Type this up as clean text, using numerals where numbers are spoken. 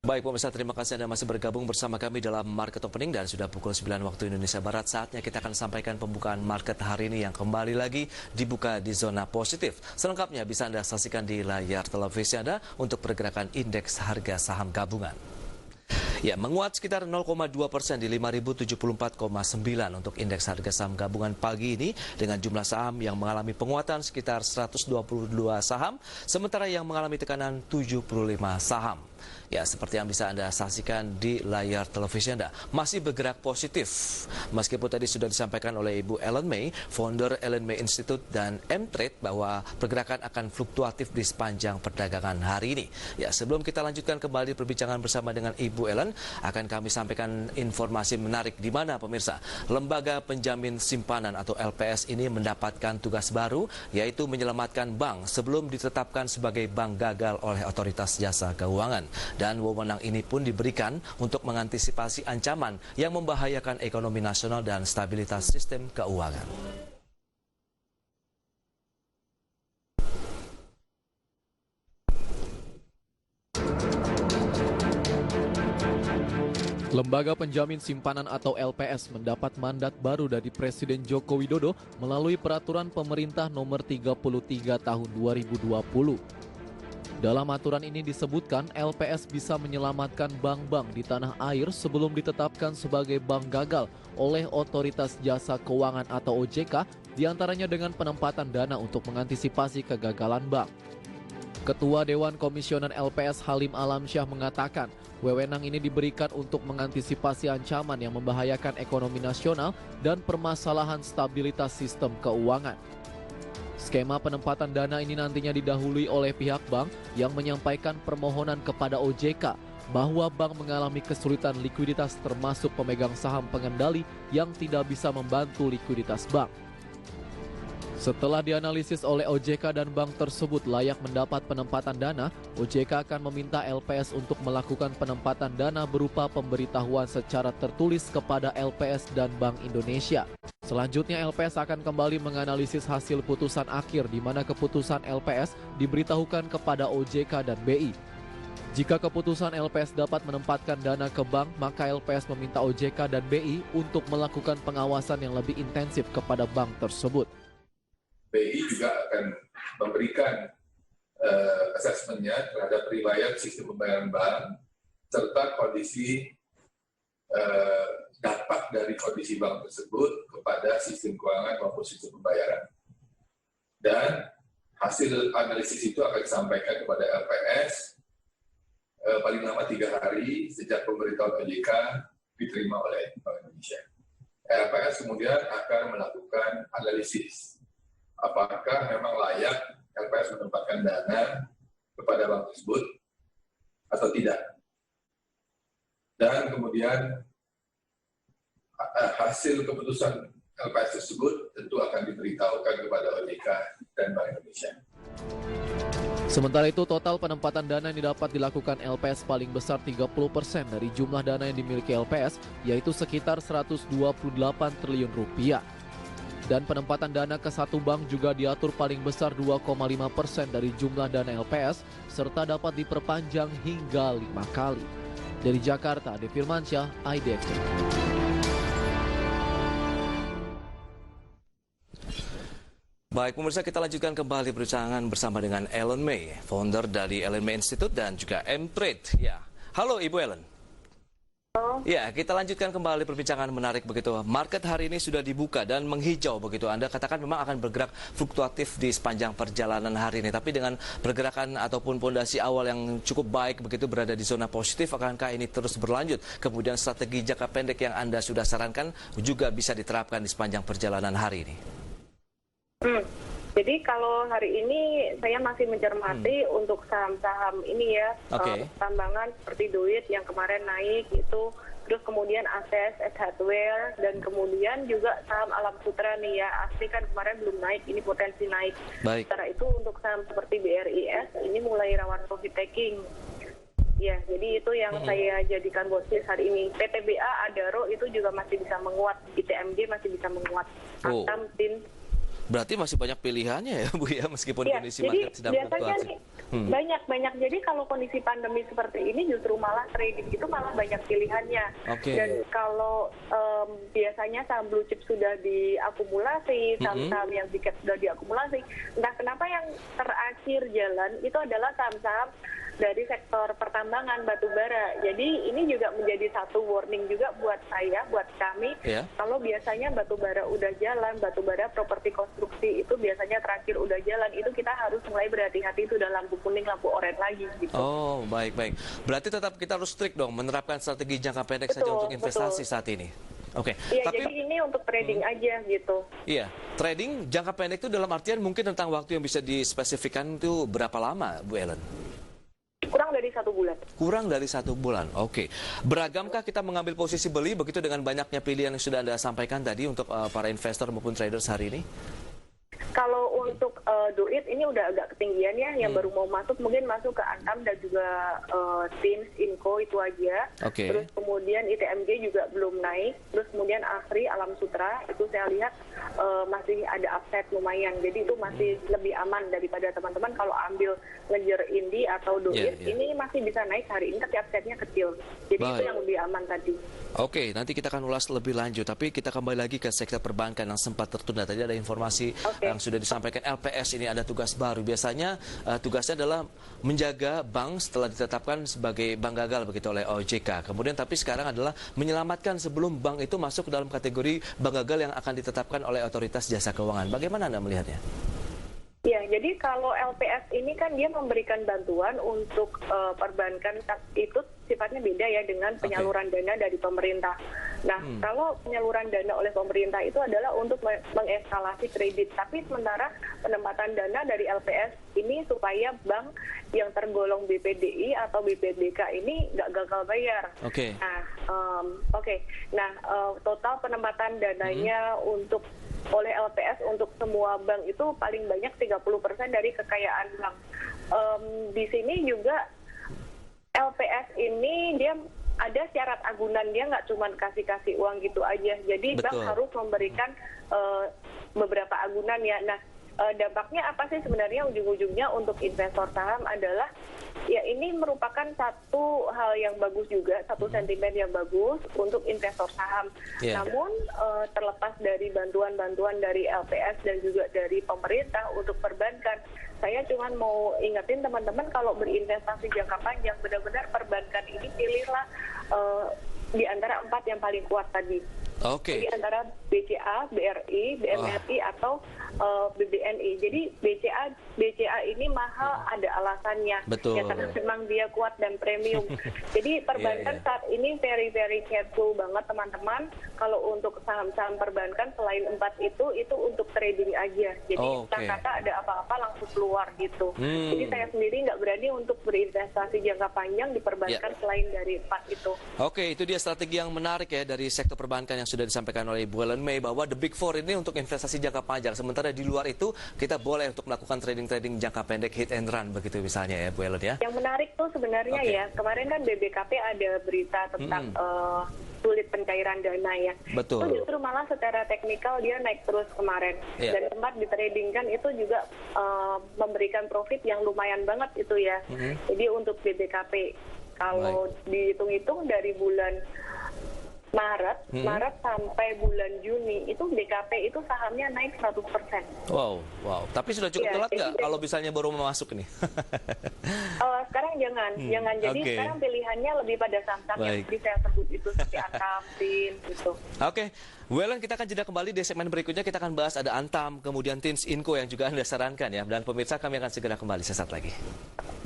Baik pemirsa, terima kasih Anda masih bergabung bersama kami dalam Market Opening dan sudah pukul 9 waktu Indonesia Barat. Saatnya kita akan sampaikan pembukaan market hari ini yang kembali lagi dibuka di zona positif. Selengkapnya bisa Anda saksikan di layar televisi Anda untuk pergerakan indeks harga saham gabungan. Ya, menguat sekitar 0,2% di 5.074,9 untuk indeks harga saham gabungan pagi ini dengan jumlah saham yang mengalami penguatan sekitar 122 saham, sementara yang mengalami tekanan 75 saham. Ya, seperti yang bisa Anda saksikan di layar televisi Anda, masih bergerak positif. Meskipun tadi sudah disampaikan oleh Ibu Ellen May, founder Ellen May Institute dan M-Trade, bahwa pergerakan akan fluktuatif di sepanjang perdagangan hari ini. Ya, sebelum kita lanjutkan kembali perbincangan bersama dengan Ibu Ellen, akan kami sampaikan informasi menarik di mana pemirsa, Lembaga Penjamin Simpanan atau LPS ini mendapatkan tugas baru, yaitu menyelamatkan bank sebelum ditetapkan sebagai bank gagal oleh Otoritas Jasa Keuangan. Dan wewenang ini pun diberikan untuk mengantisipasi ancaman yang membahayakan ekonomi nasional dan stabilitas sistem keuangan. Lembaga Penjamin Simpanan atau LPS mendapat mandat baru dari Presiden Joko Widodo melalui Peraturan Pemerintah Nomor 33 Tahun 2020. Dalam aturan ini disebutkan LPS bisa menyelamatkan bank-bank di tanah air sebelum ditetapkan sebagai bank gagal oleh Otoritas Jasa Keuangan atau OJK, diantaranya dengan penempatan dana untuk mengantisipasi kegagalan bank. Ketua Dewan Komisioner LPS Halim Alamsyah mengatakan, wewenang ini diberikan untuk mengantisipasi ancaman yang membahayakan ekonomi nasional dan permasalahan stabilitas sistem keuangan. Skema penempatan dana ini nantinya didahului oleh pihak bank yang menyampaikan permohonan kepada OJK bahwa bank mengalami kesulitan likuiditas termasuk pemegang saham pengendali yang tidak bisa membantu likuiditas bank. Setelah dianalisis oleh OJK dan bank tersebut layak mendapat penempatan dana, OJK akan meminta LPS untuk melakukan penempatan dana berupa pemberitahuan secara tertulis kepada LPS dan Bank Indonesia. Selanjutnya LPS akan kembali menganalisis hasil putusan akhir di mana keputusan LPS diberitahukan kepada OJK dan BI. Jika keputusan LPS dapat menempatkan dana ke bank, maka LPS meminta OJK dan BI untuk melakukan pengawasan yang lebih intensif kepada bank tersebut. BI juga akan memberikan asesmennya terhadap riwayat sistem pembayaran bank serta kondisi dampak dari kondisi bank tersebut kepada sistem keuangan maupun sistem pembayaran. Dan hasil analisis itu akan disampaikan kepada LPS paling lama 3 hari sejak pemberitahuan OJK diterima oleh Bank Indonesia. LPS kemudian akan melakukan analisis apakah memang layak LPS menempatkan dana kepada bank tersebut atau tidak. Dan kemudian hasil keputusan LPS tersebut tentu akan diberitahukan kepada OJK dan Bank Indonesia. Sementara itu, total penempatan dana yang dapat dilakukan LPS paling besar 30% dari jumlah dana yang dimiliki LPS, yaitu sekitar 128 triliun rupiah. Dan penempatan dana ke satu bank juga diatur paling besar 2,5% dari jumlah dana LPS, serta dapat diperpanjang hingga 5 kali. Dari Jakarta, Ade Firmansyah, IDFC. Baik pemirsa, kita lanjutkan kembali perbincangan bersama dengan Ellen May, founder dari Ellen May Institute dan juga M-Trade. Ya, halo Ibu Ellen. Ya, kita lanjutkan kembali perbincangan menarik begitu. Market hari ini sudah dibuka dan menghijau begitu. Anda katakan memang akan bergerak fluktuatif di sepanjang perjalanan hari ini. Tapi dengan pergerakan ataupun pondasi awal yang cukup baik begitu berada di zona positif, akankah ini terus berlanjut? Kemudian strategi jangka pendek yang Anda sudah sarankan juga bisa diterapkan di sepanjang perjalanan hari ini. Jadi kalau hari ini saya masih mencermati untuk saham-saham ini ya, tambangan seperti duit yang kemarin naik itu, terus kemudian Ases, Hardware, dan kemudian juga saham Alam Sutra nih ya, asli kan kemarin belum naik, ini potensi naik. Sementara itu untuk saham seperti BRIS ini mulai rawan profit taking. Ya, jadi itu yang saya jadikan watchlist hari ini. PTBA, Adaro itu juga masih bisa menguat, ITMG masih bisa menguat, Antam, TIN. Berarti masih banyak pilihannya ya Bu ya, meskipun Ya, kondisi jadi market sedang biasanya fluktuasi. nih banyak. Jadi kalau kondisi pandemi seperti ini justru malah trading itu malah banyak pilihannya. Oke. Dan kalau biasanya saham blue chip sudah diakumulasi, saham-saham yang big cap sudah diakumulasi, entah kenapa yang terakhir jalan itu adalah saham-saham dari sektor pertambangan batu bara. Jadi ini juga menjadi satu warning juga buat saya, buat kami. Yeah. Kalau biasanya batu bara udah jalan, batu bara properti konstruksi itu biasanya terakhir udah jalan, itu kita harus mulai berhati-hati, itu udah lampu kuning, lampu oranye lagi gitu. Oh, baik. Berarti tetap kita harus strict dong menerapkan strategi jangka pendek saja untuk investasi saat ini. Oke. Iya, Tapi jadi ini untuk trading aja gitu. iya, trading jangka pendek itu dalam artian mungkin tentang waktu yang bisa dispesifikkan itu berapa lama, Bu Ellen? Kurang dari 1 bulan. Kurang dari 1 bulan. Oke. Beragamkah kita mengambil posisi beli begitu dengan banyaknya pilihan yang sudah Anda sampaikan tadi untuk para investor maupun traders hari ini? Kalau untuk duit ini udah agak ketinggian ya, yang baru mau masuk mungkin masuk ke Antam dan juga Teams, Inco itu aja. Oke. Terus kemudian ITMG juga belum naik. Terus kemudian Asri, Alam Sutra itu saya lihat masih ada upside lumayan. Jadi itu masih lebih aman daripada teman-teman kalau ambil ngejar Indi atau duit. Yeah. Ini masih bisa naik hari ini tapi upside-nya kecil. Jadi itu yang lebih aman tadi. Oke, nanti kita akan ulas lebih lanjut. Tapi kita kembali lagi ke sektor perbankan yang sempat tertunda. Tadi ada informasi yang sudah disampaikan LPS ini ada tugas baru. Biasanya tugasnya adalah menjaga bank setelah ditetapkan sebagai bank gagal begitu oleh OJK. Kemudian tapi sekarang adalah menyelamatkan sebelum bank itu masuk ke dalam kategori bank gagal yang akan ditetapkan oleh otoritas jasa keuangan. Bagaimana Anda melihatnya? Ya, jadi kalau LPS ini kan dia memberikan bantuan untuk perbankan, itu sifatnya beda ya dengan penyaluran dana dari pemerintah. Nah, kalau penyaluran dana oleh pemerintah itu adalah untuk mengeskalasi kredit. Tapi sementara penempatan dana dari LPS ini supaya bank yang tergolong BPDI atau BPDK ini nggak gagal bayar. Oke. Nah, Nah, total penempatan dananya untuk oleh LPS untuk semua bank itu paling banyak 30% dari kekayaan bank. Di sini juga LPS ini dia ada syarat agunan, dia nggak cuma kasih uang gitu aja. Jadi bank harus memberikan beberapa agunan ya. Nah, dampaknya apa sih sebenarnya ujung-ujungnya untuk investor saham adalah ya ini merupakan satu hal yang bagus juga, satu sentimen yang bagus untuk investor saham. Namun terlepas dari bantuan-bantuan dari LPS dan juga dari pemerintah untuk perbankan, saya cuma mau ingetin teman-teman kalau berinvestasi jangka panjang benar-benar perbankan ini pilihlah di antara 4 yang paling kuat tadi. Oke. Di antara BCA, BRI, BMRI atau BBNI. Jadi BCA ini mahal ada alasannya. Betul. Ya karena memang dia kuat dan premium. Jadi perbankan saat ini very careful banget teman-teman. Kalau untuk saham-saham perbankan selain 4 itu untuk trading aja. Jadi kata ada apa-apa langsung keluar gitu. Jadi saya sendiri nggak berani untuk berinvestasi jangka panjang di perbankan selain dari 4 itu. Oke, itu dia strategi yang menarik ya dari sektor perbankan yang sudah disampaikan oleh Ibu Ellen May bahwa the big four ini untuk investasi jangka panjang. Sementara di luar itu kita boleh untuk melakukan trading jangka pendek hit and run begitu misalnya ya Bu Ellen ya. Yang menarik tuh sebenarnya ya kemarin kan BBKP ada berita tentang sulit pencairan dana ya. Betul. Itu justru malah secara teknikal dia naik terus kemarin dan sempat ditradingkan itu juga memberikan profit yang lumayan banget itu ya. Jadi untuk BBKP kalau dihitung-hitung dari bulan Maret sampai bulan Juni itu BKP itu sahamnya naik 100%. Wow. Tapi sudah cukup telat nggak kalau misalnya baru mau masuk nih? Sekarang jangan. Jadi sekarang pilihannya lebih pada saham-saham yang tadi saya sebut itu seperti Antam, TIN gitu. Oke. Bu Ellen, kita akan jeda kembali di segmen berikutnya. Kita akan bahas ada Antam, kemudian TINS, Inco yang juga Anda sarankan ya. Dan pemirsa kami akan segera kembali sesaat lagi.